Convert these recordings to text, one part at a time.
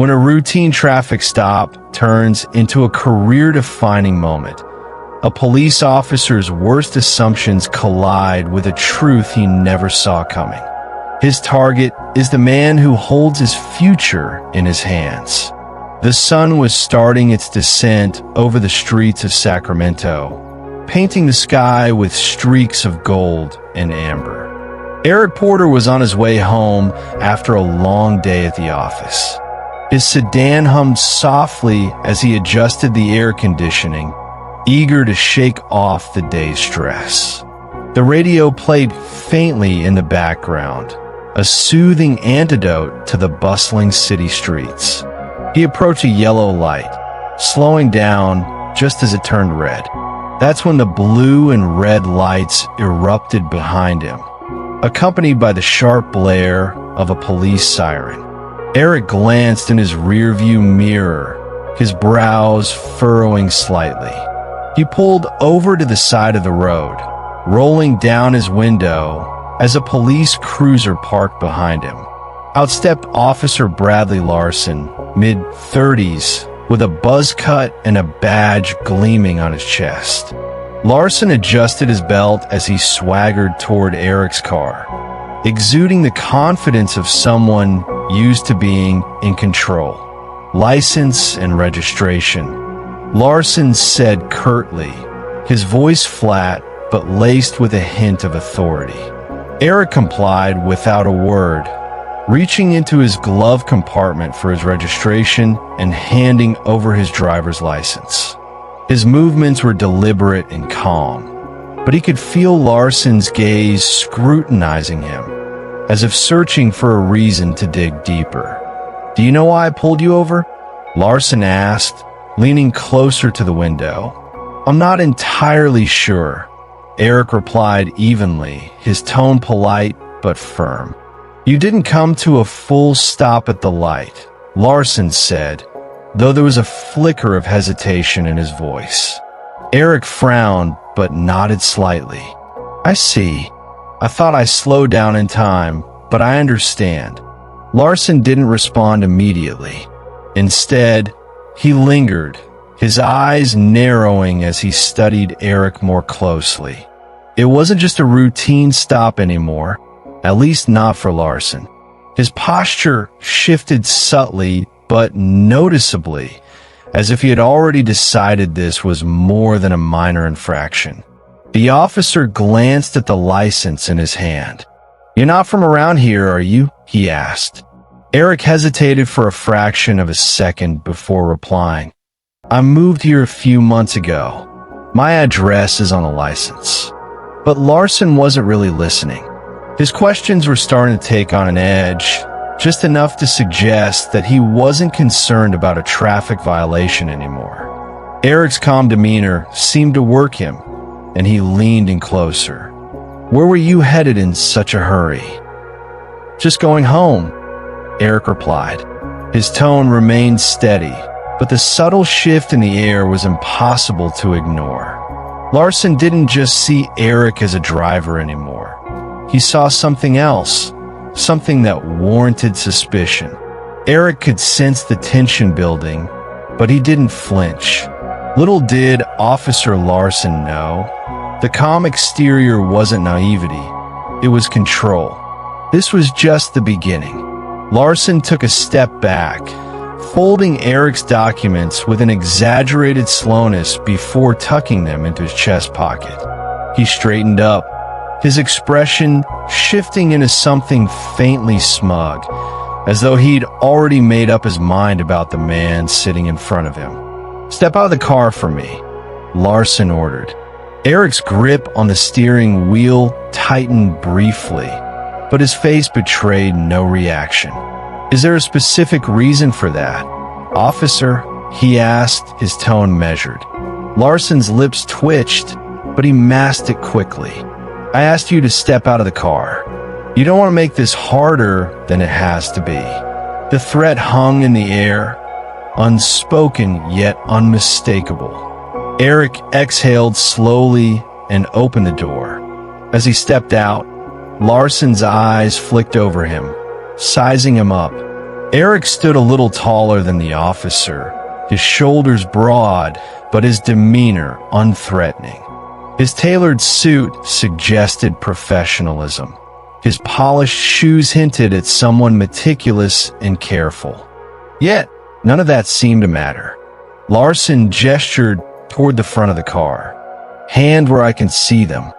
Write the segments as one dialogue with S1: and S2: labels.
S1: when a routine traffic stop turns into a career-defining moment. A police officer's worst assumptions collide with a truth he never saw coming. His target is the man who holds his future in his hands. The sun was starting its descent over the streets of Sacramento, painting the sky with streaks of gold and amber. Eric Porter was on his way home after a long day at the office. His sedan hummed softly as he adjusted the air conditioning, eager to shake off the day's stress. The radio played faintly in the background, a soothing antidote to the bustling city streets. He approached a yellow light, slowing down just as it turned red. That's when the blue and red lights erupted behind him, accompanied by the sharp blare of a police siren. Eric glanced in his rearview mirror, his brows furrowing slightly. He pulled over to the side of the road, rolling down his window as a police cruiser parked behind him. Out stepped Officer Bradley Larson, mid-30s, with a buzz cut and a badge gleaming on his chest. Larson adjusted his belt as he swaggered toward Eric's car, exuding the confidence of someone used to being in control. "License and registration," Larson said curtly, his voice flat but laced with a hint of authority. Eric complied without a word, reaching into his glove compartment for his registration and handing over his driver's license. His movements were deliberate and calm, but he could feel Larson's gaze scrutinizing him, as if searching for a reason to dig deeper. "Do you know why I pulled you over?" Larson asked, leaning closer to the window. "I'm not entirely sure," Eric replied evenly, his tone polite but firm. "You didn't come to a full stop at the light," Larson said, though there was a flicker of hesitation in his voice. Eric frowned but nodded slightly. "I see. I thought I slowed down in time, but I understand." Larson didn't respond immediately. Instead, he lingered, his eyes narrowing as he studied Eric more closely. It wasn't just a routine stop anymore, at least not for Larson. His posture shifted subtly but noticeably, as if he had already decided this was more than a minor infraction. The officer glanced at the license in his hand. "You're not from around here, are you?" he asked. Eric hesitated for a fraction of a second before replying. "I moved here a few months ago. My address is on the license." But Larson wasn't really listening. His questions were starting to take on an edge, just enough to suggest that he wasn't concerned about a traffic violation anymore. Eric's calm demeanor seemed to work him, and he leaned in closer. "Where were you headed in such a hurry?" "Just going home," Eric replied. His tone remained steady, but the subtle shift in the air was impossible to ignore. Larson didn't just see Eric as a driver anymore. He saw something else, something that warranted suspicion. Eric could sense the tension building, but he didn't flinch. Little did Officer Larson know, the calm exterior wasn't naivety, it was control. This was just the beginning. Larson took a step back, folding Eric's documents with an exaggerated slowness before tucking them into his chest pocket. He straightened up, his expression shifting into something faintly smug, as though he'd already made up his mind about the man sitting in front of him. "Step out of the car for me," Larson ordered. Eric's grip on the steering wheel tightened briefly, but his face betrayed no reaction. "Is there a specific reason for that, officer?" he asked, his tone measured. Larson's lips twitched, but he masked it quickly. "I asked you to step out of the car. You don't want to make this harder than it has to be." The threat hung in the air, unspoken yet unmistakable. Eric exhaled slowly and opened the door. As he stepped out, Larson's eyes flicked over him, sizing him up. Eric stood a little taller than the officer, his shoulders broad, but his demeanor unthreatening. His tailored suit suggested professionalism. His polished shoes hinted at someone meticulous and careful. Yet, none of that seemed to matter. Larson gestured toward the front of the car. "Hand where I can see them."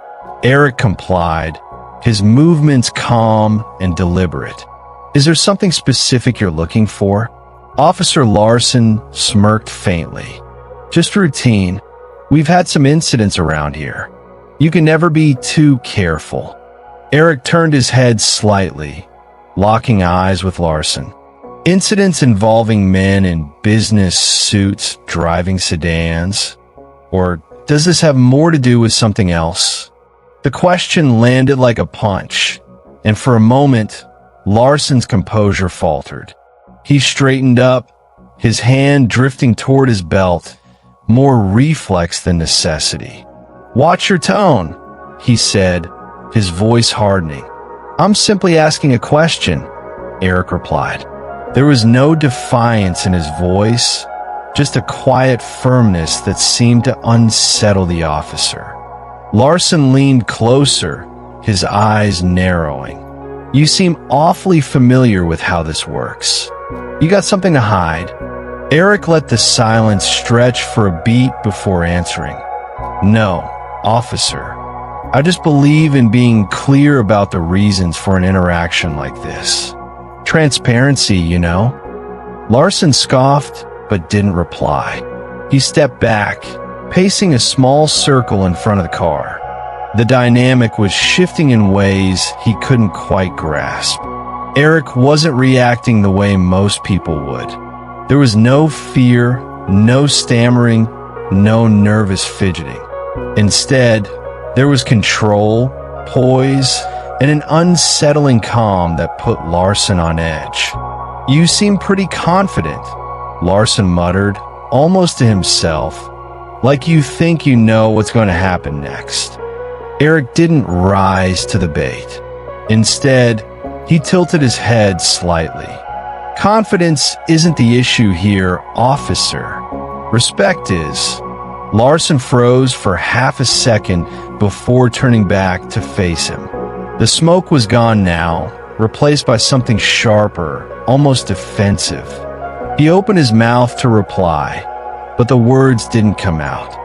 S1: Eric complied, his movements calm and deliberate. "Is there something specific you're looking for?" Officer Larson smirked faintly. "Just routine. We've had some incidents around here. You can never be too careful." Eric turned his head slightly, locking eyes with Larson. "Incidents involving men in business suits driving sedans? Or does this have more to do with something else?" The question landed like a punch, and for a moment, Larson's composure faltered. He straightened up, his hand drifting toward his belt, more reflex than necessity. "Watch your tone," he said, his voice hardening. "I'm simply asking a question," Eric replied. There was no defiance in his voice, just a quiet firmness that seemed to unsettle the officer. Larson leaned closer, his eyes narrowing. "You seem awfully familiar with how this works. You got something to hide?" Eric let the silence stretch for a beat before answering. "No, officer. I just believe in being clear about the reasons for an interaction like this. Transparency, you know." Larson scoffed, but didn't reply. He stepped back, pacing a small circle in front of the car. The dynamic was shifting in ways he couldn't quite grasp. Eric wasn't reacting the way most people would. There was no fear, no stammering, no nervous fidgeting. Instead, there was control, poise, and an unsettling calm that put Larson on edge. "You seem pretty confident," Larson muttered, almost to himself, "like you think you know what's going to happen next." Eric didn't rise to the bait. Instead, he tilted his head slightly. "Confidence isn't the issue here, officer. Respect is." Larson froze for half a second before turning back to face him. The smoke was gone now, replaced by something sharper, almost defensive. He opened his mouth to reply, but the words didn't come out.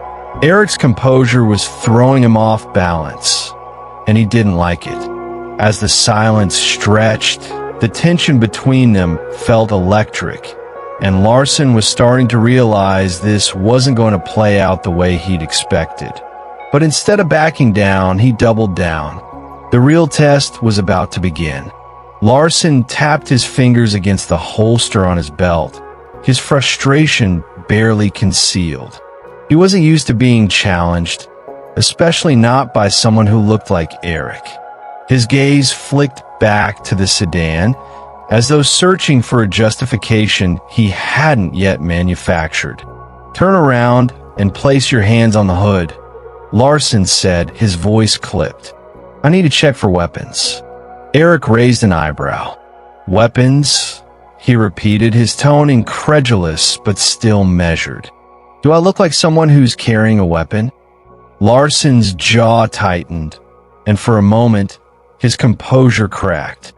S1: Eric's composure was throwing him off balance, and he didn't like it. As the silence stretched, the tension between them felt electric, and Larson was starting to realize this wasn't going to play out the way he'd expected. But instead of backing down, he doubled down. The real test was about to begin. Larson tapped his fingers against the holster on his belt, his frustration barely concealed. He wasn't used to being challenged, especially not by someone who looked like Eric. His gaze flicked back to the sedan, as though searching for a justification he hadn't yet manufactured. "Turn around and place your hands on the hood," Larson said, his voice clipped. "I need to check for weapons." Eric raised an eyebrow. "Weapons?" he repeated, his tone incredulous but still measured. "Do I look like someone who's carrying a weapon?" Larson's jaw tightened, and for a moment, his composure cracked.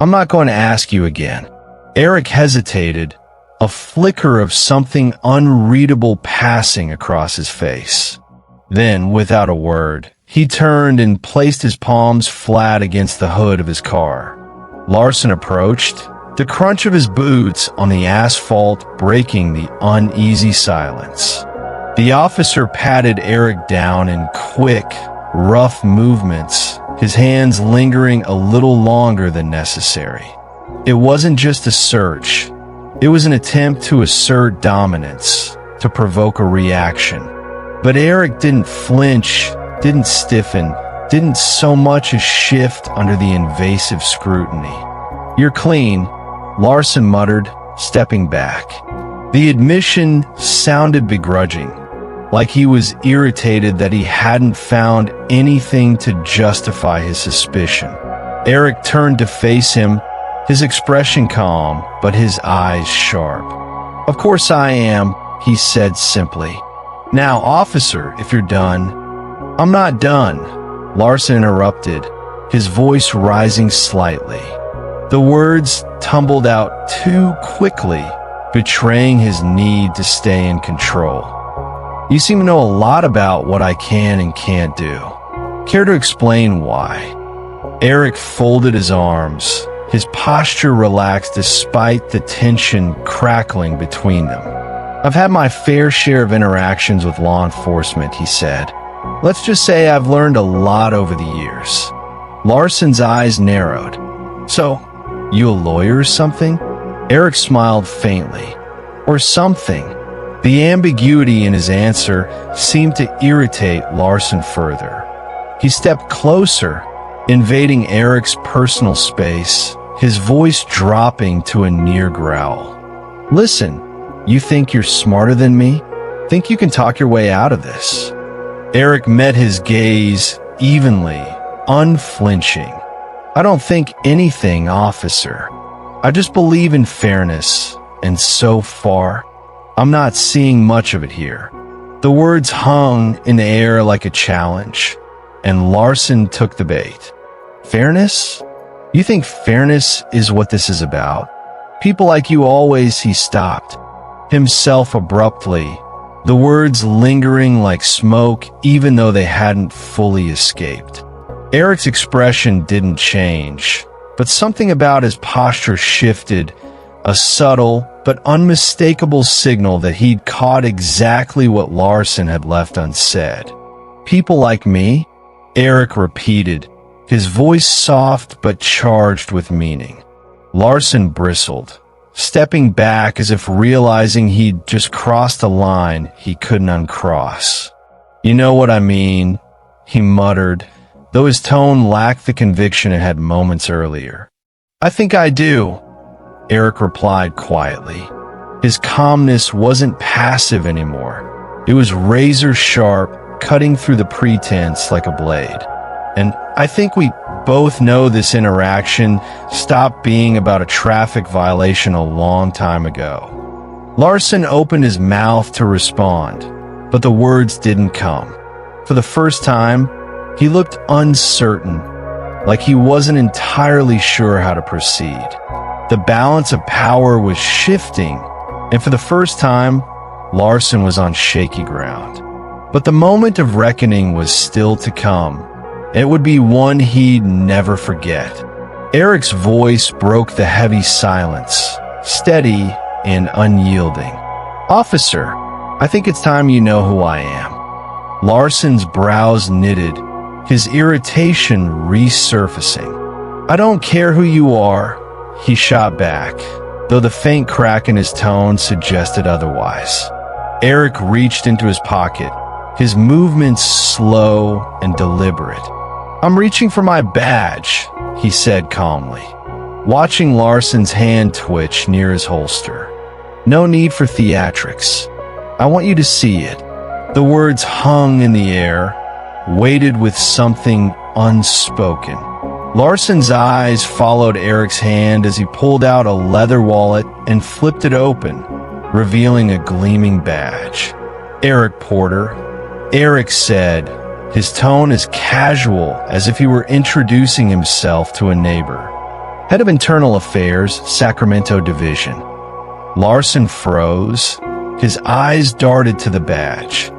S1: "I'm not going to ask you again." Eric hesitated, a flicker of something unreadable passing across his face. Then, without a word, he turned and placed his palms flat against the hood of his car. Larson approached, the crunch of his boots on the asphalt breaking the uneasy silence. The officer patted Eric down in quick, rough movements, his hands lingering a little longer than necessary. It wasn't just a search. It was an attempt to assert dominance, to provoke a reaction. But Eric didn't flinch, didn't stiffen, didn't so much as shift under the invasive scrutiny. "You're clean," Larson muttered, stepping back. The admission sounded begrudging, like he was irritated that he hadn't found anything to justify his suspicion. Eric turned to face him, his expression calm, but his eyes sharp. "Of course I am," he said simply. "Now, officer, if you're done." "I'm not done," Larson interrupted, his voice rising slightly. The words tumbled out too quickly, betraying his need to stay in control. "You seem to know a lot about what I can and can't do. Care to explain why?" Eric folded his arms, his posture relaxed despite the tension crackling between them. "I've had my fair share of interactions with law enforcement," he said. "Let's just say I've learned a lot over the years." Larson's eyes narrowed. "So, you a lawyer or something?" Eric smiled faintly. "Or something." The ambiguity in his answer seemed to irritate Larson further. He stepped closer, invading Eric's personal space, his voice dropping to a near growl. "Listen, you think you're smarter than me? Think you can talk your way out of this?" Eric met his gaze evenly, unflinching. "I don't think anything, officer. I just believe in fairness, and so far, I'm not seeing much of it here." The words hung in the air like a challenge, and Larson took the bait. "Fairness? You think fairness is what this is about? People like you always," he stopped, himself abruptly, the words lingering like smoke even though they hadn't fully escaped. Eric's expression didn't change, but something about his posture shifted, a subtle but unmistakable signal that he'd caught exactly what Larson had left unsaid. "People like me?" Eric repeated, his voice soft but charged with meaning. Larson bristled, stepping back as if realizing he'd just crossed a line he couldn't uncross. "You know what I mean," he muttered, though his tone lacked the conviction it had moments earlier. "I think I do," Eric replied quietly. His calmness wasn't passive anymore. It was razor sharp, cutting through the pretense like a blade. "And I think we both know this interaction stopped being about a traffic violation a long time ago." Larson opened his mouth to respond, but the words didn't come. For the first time, he looked uncertain, like he wasn't entirely sure how to proceed. The balance of power was shifting, and for the first time, Larson was on shaky ground. But the moment of reckoning was still to come. It would be one he'd never forget. Eric's voice broke the heavy silence, steady and unyielding. "Officer, I think it's time you know who I am." Larson's brows knitted, his irritation resurfacing. "I don't care who you are," he shot back, though the faint crack in his tone suggested otherwise. Eric reached into his pocket, his movements slow and deliberate. "I'm reaching for my badge," he said calmly, watching Larson's hand twitch near his holster. "No need for theatrics. I want you to see it." The words hung in the air, weighted with something unspoken. Larson's eyes followed Eric's hand as he pulled out a leather wallet and flipped it open, revealing a gleaming badge. "Eric Porter," Eric said, his tone as casual as if he were introducing himself to a neighbor. "Head of Internal Affairs, Sacramento Division." Larson froze, his eyes darted to the badge,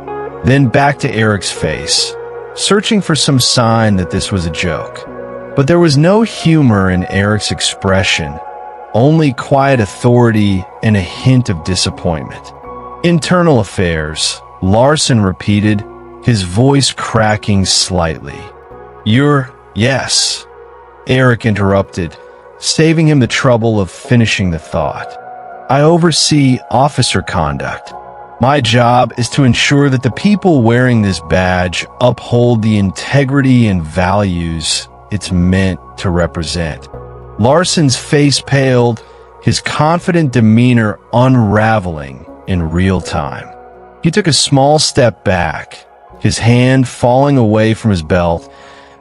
S1: then back to Eric's face, searching for some sign that this was a joke. But there was no humor in Eric's expression, only quiet authority and a hint of disappointment. "Internal Affairs," Larson repeated, his voice cracking slightly. Yes," Eric interrupted, saving him the trouble of finishing the thought. "I oversee officer conduct. My job is to ensure that the people wearing this badge uphold the integrity and values it's meant to represent." Larson's face paled, his confident demeanor unraveling in real time. He took a small step back, his hand falling away from his belt,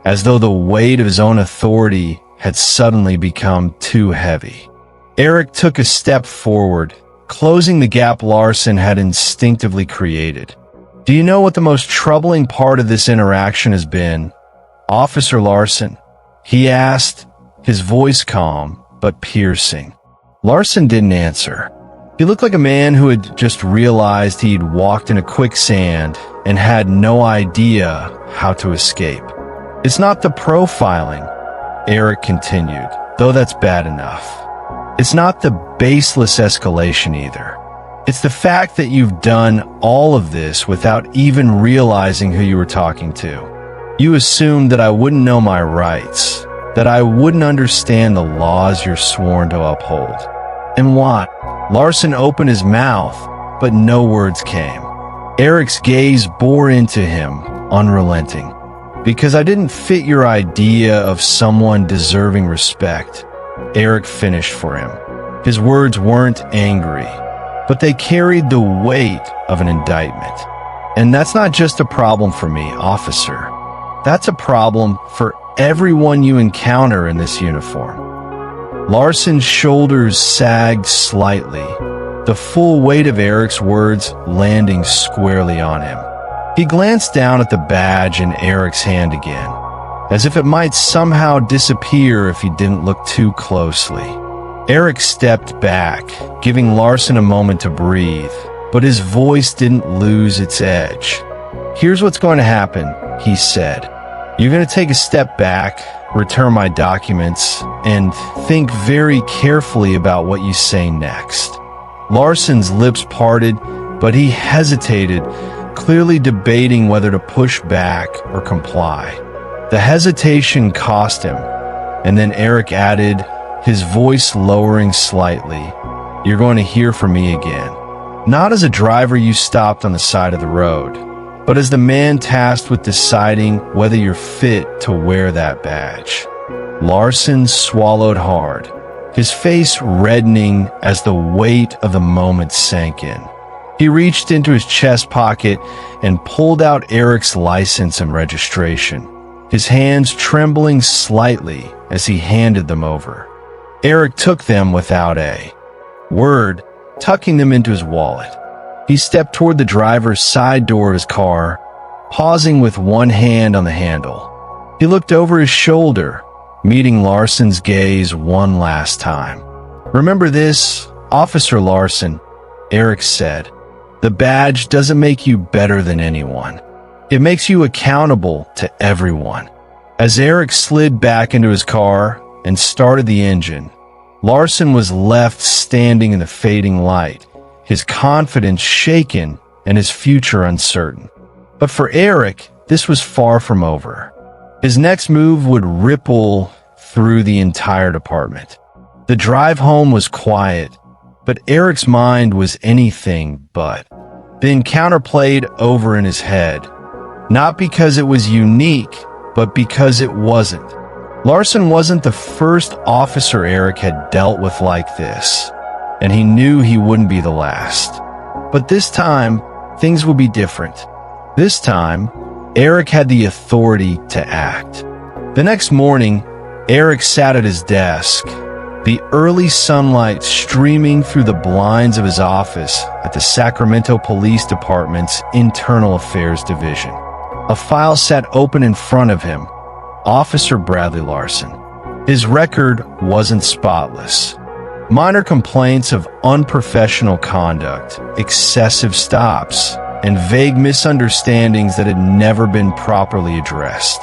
S1: as though the weight of his own authority had suddenly become too heavy. Eric took a step forward, closing the gap Larson had instinctively created. "Do you know what the most troubling part of this interaction has been, Officer Larson?" he asked, his voice calm but piercing. Larson didn't answer. He looked like a man who had just realized he'd walked in a quicksand and had no idea how to escape. "It's not the profiling," Eric continued, "though that's bad enough. It's not the baseless escalation either. It's the fact that you've done all of this without even realizing who you were talking to. You assumed that I wouldn't know my rights, that I wouldn't understand the laws you're sworn to uphold. And what?" Larson opened his mouth, but no words came. Eric's gaze bore into him, unrelenting. "Because I didn't fit your idea of someone deserving respect," Eric finished for him. His words weren't angry, but they carried the weight of an indictment. "And that's not just a problem for me, officer. That's a problem for everyone you encounter in this uniform." Larson's shoulders sagged slightly, the full weight of Eric's words landing squarely on him. He glanced down at the badge in Eric's hand again, as if it might somehow disappear if he didn't look too closely. Eric stepped back, giving Larson a moment to breathe, but his voice didn't lose its edge. "Here's what's going to happen," he said. "You're going to take a step back, return my documents, and think very carefully about what you say next." Larson's lips parted, but he hesitated, clearly debating whether to push back or comply. The hesitation cost him, and then Eric added, his voice lowering slightly, "You're going to hear from me again. Not as a driver you stopped on the side of the road, but as the man tasked with deciding whether you're fit to wear that badge." Larson swallowed hard, his face reddening as the weight of the moment sank in. He reached into his chest pocket and pulled out Eric's license and registration, his hands trembling slightly as he handed them over. Eric took them without a word, tucking them into his wallet. He stepped toward the driver's side door of his car, pausing with one hand on the handle. He looked over his shoulder, meeting Larson's gaze one last time. "Remember this, Officer Larson," Eric said. "The badge doesn't make you better than anyone. It makes you accountable to everyone." As Eric slid back into his car and started the engine, Larson was left standing in the fading light, his confidence shaken and his future uncertain. But for Eric, this was far from over. His next move would ripple through the entire department. The drive home was quiet, but Eric's mind was anything but. The encounter played over in his head, not because it was unique, but because it wasn't. Larson wasn't the first officer Eric had dealt with like this, and he knew he wouldn't be the last. But this time, things would be different. This time, Eric had the authority to act. The next morning, Eric sat at his desk, the early sunlight streaming through the blinds of his office at the Sacramento Police Department's Internal Affairs Division. A file sat open in front of him, Officer Bradley Larson. His record wasn't spotless. Minor complaints of unprofessional conduct, excessive stops, and vague misunderstandings that had never been properly addressed.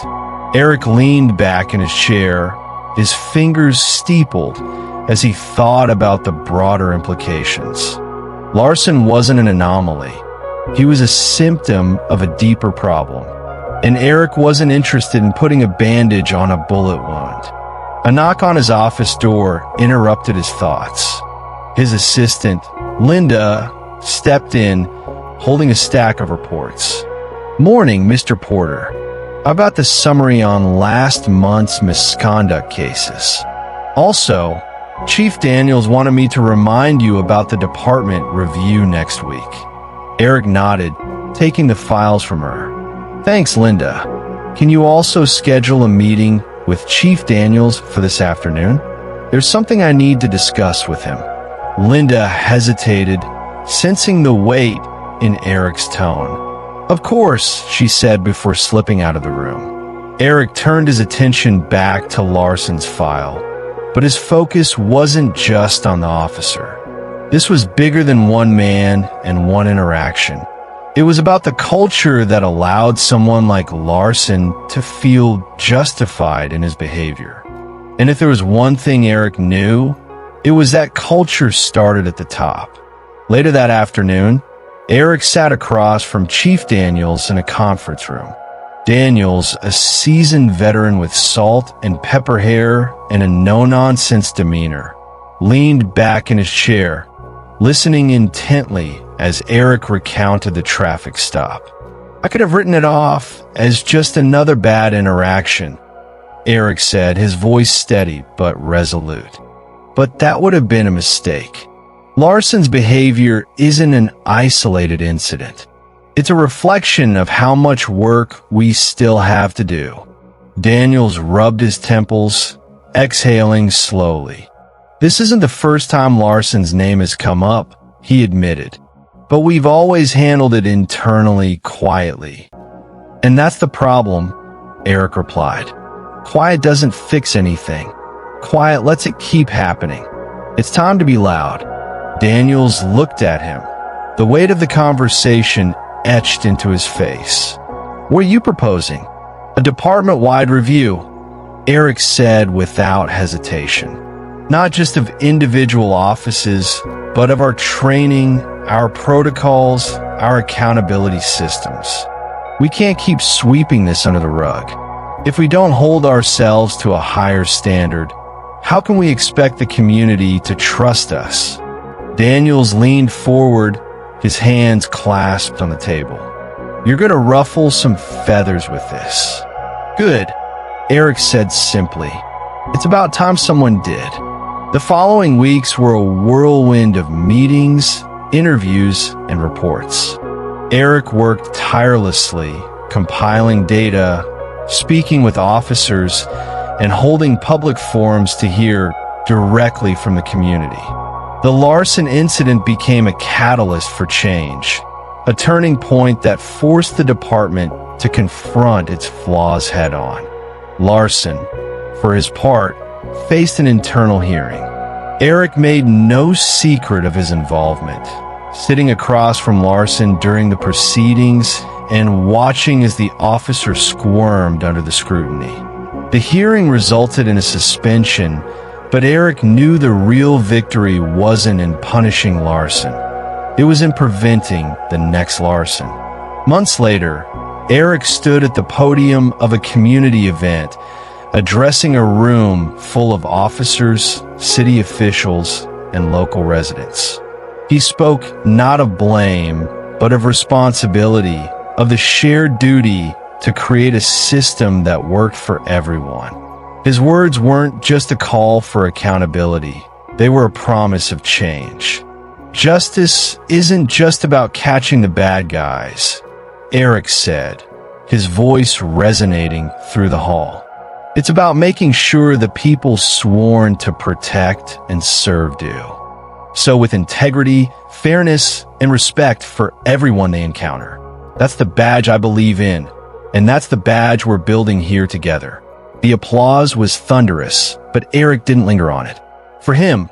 S1: Eric leaned back in his chair, his fingers steepled as he thought about the broader implications. Larson wasn't an anomaly. He was a symptom of a deeper problem, and Eric wasn't interested in putting a bandage on a bullet wound. A knock on his office door interrupted his thoughts. His assistant, Linda, stepped in, holding a stack of reports. "Morning, Mr. Porter. How about the summary on last month's misconduct cases? Also, Chief Daniels wanted me to remind you about the department review next week." Eric nodded, taking the files from her. "Thanks, Linda. Can you also schedule a meeting with Chief Daniels for this afternoon? There's something I need to discuss with him." Linda hesitated, sensing the weight in Eric's tone. "Of course," she said before slipping out of the room. Eric turned his attention back to Larson's file, but his focus wasn't just on the officer. This was bigger than one man and one interaction. It was about the culture that allowed someone like Larson to feel justified in his behavior. And if there was one thing Eric knew, it was that culture started at the top. Later that afternoon, Eric sat across from Chief Daniels in a conference room. Daniels, a seasoned veteran with salt and pepper hair and a no-nonsense demeanor, leaned back in his chair, listening intently as Eric recounted the traffic stop. "I could have written it off as just another bad interaction," Eric said, his voice steady but resolute. "But that would have been a mistake. Larson's behavior isn't an isolated incident. It's a reflection of how much work we still have to do." Daniels rubbed his temples, exhaling slowly. "This isn't the first time Larson's name has come up," he admitted. "But we've always handled it internally, quietly." "And that's the problem," Eric replied. "Quiet doesn't fix anything. Quiet lets it keep happening. It's time to be loud." Daniels looked at him, the weight of the conversation etched into his face. "What are you proposing?" "A department-wide review," Eric said without hesitation. "Not just of individual offices, but of our training, our protocols, our accountability systems. We can't keep sweeping this under the rug. If we don't hold ourselves to a higher standard, how can we expect the community to trust us?" Daniels leaned forward, his hands clasped on the table. "You're going to ruffle some feathers with this." "Good," Eric said simply. "It's about time someone did." The following weeks were a whirlwind of meetings, interviews, and reports. Eric worked tirelessly, compiling data, speaking with officers, and holding public forums to hear directly from the community. The Larson incident became a catalyst for change, a turning point that forced the department to confront its flaws head-on. Larson, for his part, faced an internal hearing. Eric made no secret of his involvement, sitting across from Larson during the proceedings and watching as the officer squirmed under the scrutiny. The hearing resulted in a suspension, but Eric knew the real victory wasn't in punishing Larson. It was in preventing the next Larson. Months later, Eric stood at the podium of a community event, addressing a room full of officers, city officials, and local residents. He spoke not of blame, but of responsibility, of the shared duty to create a system that worked for everyone. His words weren't just a call for accountability. They were a promise of change. "Justice isn't just about catching the bad guys," Eric said, his voice resonating through the hall. "It's about making sure the people sworn to protect and serve do. So with integrity, fairness, and respect for everyone they encounter. That's the badge I believe in, and that's the badge we're building here together." The applause was thunderous, but Eric didn't linger on it. For him,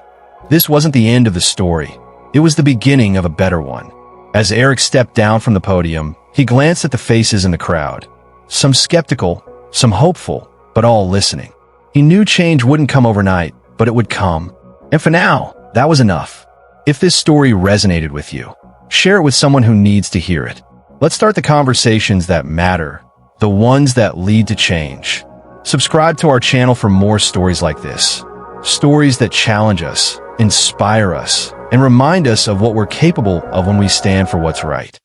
S1: this wasn't the end of the story. It was the beginning of a better one. As Eric stepped down from the podium, he glanced at the faces in the crowd. Some skeptical, some hopeful, but all listening. He knew change wouldn't come overnight, but it would come. And for now, that was enough. If this story resonated with you, share it with someone who needs to hear it. Let's start the conversations that matter, the ones that lead to change. Subscribe to our channel for more stories like this. Stories that challenge us, inspire us, and remind us of what we're capable of when we stand for what's right.